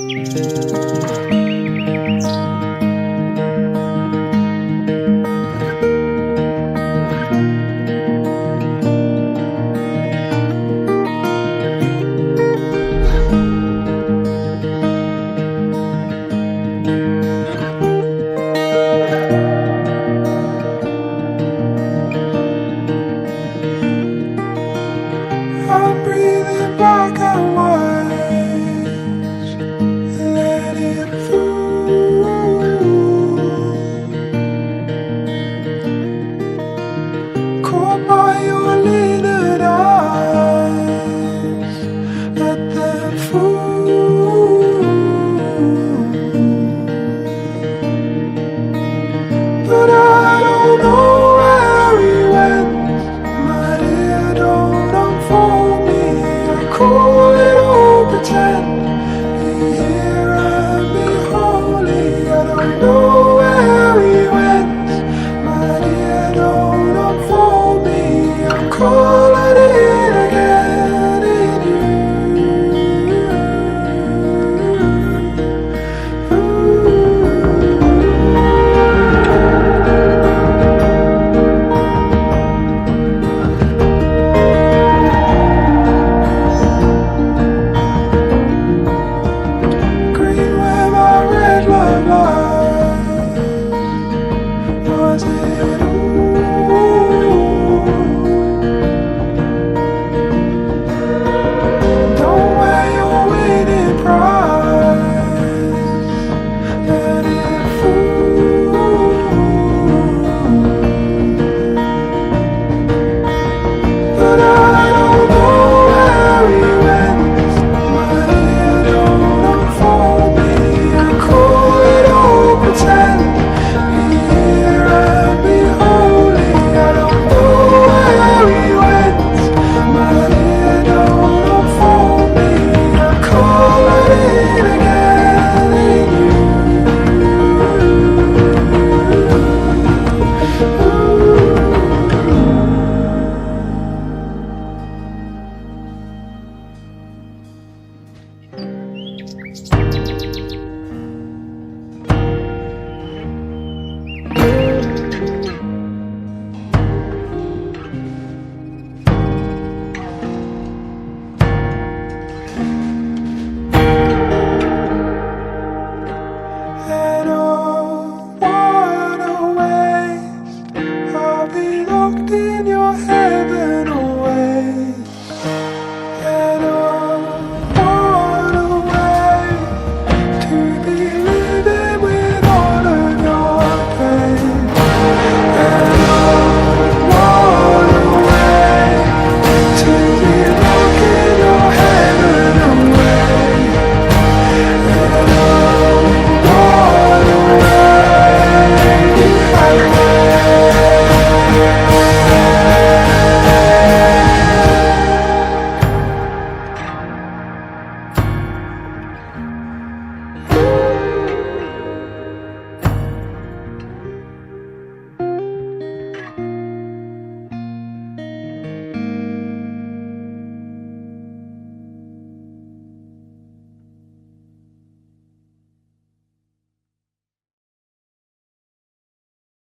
I'm breathing back and watch, let it through. Caught by your little eyes, let them fool. But I don't know where he went, my dear, don't unfold me. I call it all pretend, be here and be holy. I don't know where he went, my dear, don't unfold me. I'm calling it again in you. Green where my red love lies, was it don't wear your winning prize, let it fool. But I don't know where he went, my dear, don't unfold me. I call it all pretend, be here and be holy. I don't know where he went, my dear, don't unfold me. I'm calling it again in you.